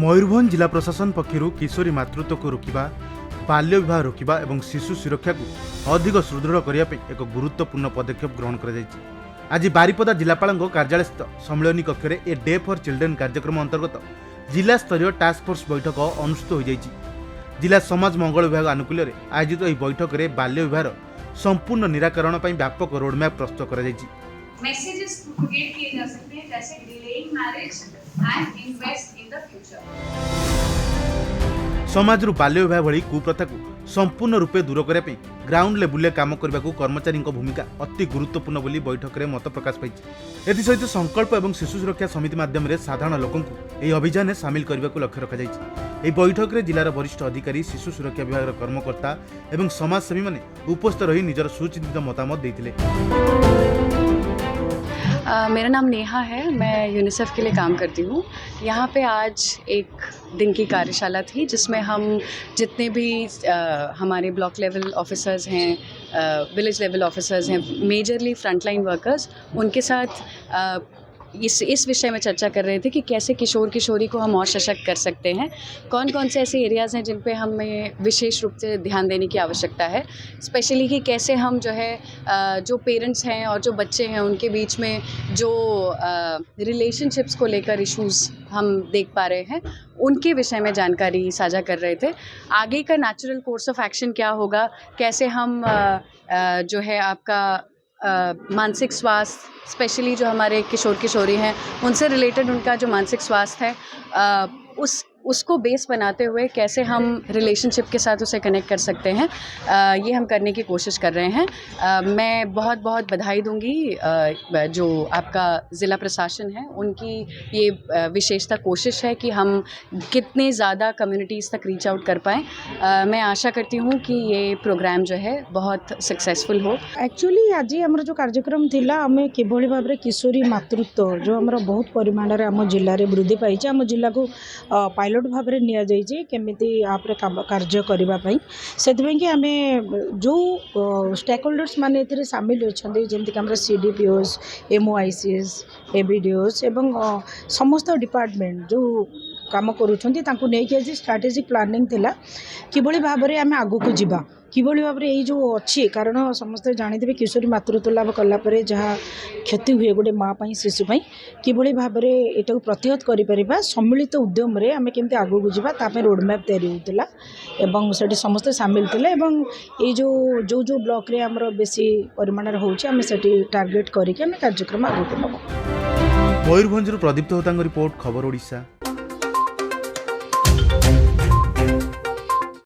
मयूरभंज जिला प्रशासन पक्षर किशोरी मातृत्व को रोकवा बाल्य विवाह रोकवा और शिशु सुरक्षा को अधिक सुदृढ़ करने एक गुरुत्वपूर्ण पदक्षेप ग्रहण कर आज बारिपदा जिलापाल कार्यालय स्थित सम्मेलन कक्ष में ए डे फॉर चिल्ड्रेन कार्यक्रम अंतर्गत जिला स्तरीय टास्क फोर्स बैठक अनुष्ठित हो जाएगी। जिला समाज मंगल विभाग आनुकूल्य आयोजित यह बैठक में बाल्य विवाह संपूर्ण निराकरण पर व्यापक रोडमैप प्रस्तुत कर मैसेजेस प्रोपेगेट किए जा सकते हैं जैसे delaying marriage and invest in the future. समाज बाल्य विवाह भली कुप्रथा को संपूर्ण रूपे दूर करने ग्राउंड लेवल काम करने को कर्मचारी भूमिका अति गुरुत्वपूर्ण बोली बैठक में मत प्रकाश पाई। एसहित संकल्प और शिशु सुरक्षा समिति माध्यम साधारण लोकों यह अभियान सामिल करने को लक्ष्य रखा जाए। बैठक में जिलार वरिष्ठ अधिकारी शिशु सुरक्षा विभाग कर्मकर्ता और समाजसेवी मैंने उपस्थित रही निजर सुचिंतित मतामत देते। मेरा नाम नेहा है, मैं यूनिसेफ के लिए काम करती हूँ। यहाँ पे आज एक दिन की कार्यशाला थी जिसमें हम जितने भी हमारे ब्लॉक लेवल ऑफिसर्स हैं, विलेज लेवल ऑफिसर्स हैं, मेजरली फ्रंटलाइन वर्कर्स, उनके साथ इस विषय में चर्चा कर रहे थे कि कैसे किशोर किशोरी को हम और सशक्त कर सकते हैं, कौन कौन से ऐसे एरियाज़ हैं जिन पे हमें विशेष रूप से ध्यान देने की आवश्यकता है, स्पेशली कि कैसे हम जो है जो पेरेंट्स हैं और जो बच्चे हैं उनके बीच में जो रिलेशनशिप्स को लेकर इश्यूज़ हम देख पा रहे हैं, उनके विषय में जानकारी साझा कर रहे थे। आगे का नेचुरल कोर्स ऑफ एक्शन क्या होगा, कैसे हम जो है आपका मानसिक स्वास्थ्य, स्पेशली जो हमारे किशोर किशोरी हैं उनसे रिलेटेड उनका जो मानसिक स्वास्थ्य है उसको बेस बनाते हुए कैसे हम रिलेशनशिप के साथ उसे कनेक्ट कर सकते हैं, ये हम करने की कोशिश कर रहे हैं। मैं बहुत बहुत बधाई दूंगी जो आपका ज़िला प्रशासन है, उनकी ये विशेषता कोशिश है कि हम कितने ज़्यादा कम्युनिटीज़ तक रीच आउट कर पाएँ। मैं आशा करती हूँ कि ये प्रोग्राम जो है बहुत सक्सेसफुल हो। एक्चुअली आज आम जो कार्यक्रम थिला आम किभली भाव में किशोरी मातृत्व जो आम बहुत परिमाण में आम जिले में वृद्धि पाई, आम जिला को पायलट भाव में नि जाइए केमिति आपरे कार्य करने से कि आम जो स्टेक होल्डर्स माने सामिल अच्छा जमीक आम CDPOs, MOICs, ABDOs एवं समस्त डिपार्टमेंट जो काम करुँच आज स्ट्रैटेजिक प्लानिंग थिला किभली भाव में आम आगू को जीवा, किभली भाव में यही जो अच्छी कारण समस्ते जानते किशोरी मातृत्व लाभ कलापर जहाँ क्षति हुए गोटे माँ शिशुपाई किभली भाव में यहाँ प्रतिहत कर सम्मिलित उद्यम आम केमती आगू को जीवा ताप रोडमैप तैयारी होता से समस्ते सामिल थे। ये जो जो जो ब्लॉक रे आमर बेसी परिमाण होमें टार्गेट करके कार्यक्रम आगू को नब। मयूरभंज प्रदीप्त होता रिपोर्ट खबर ओडिशा।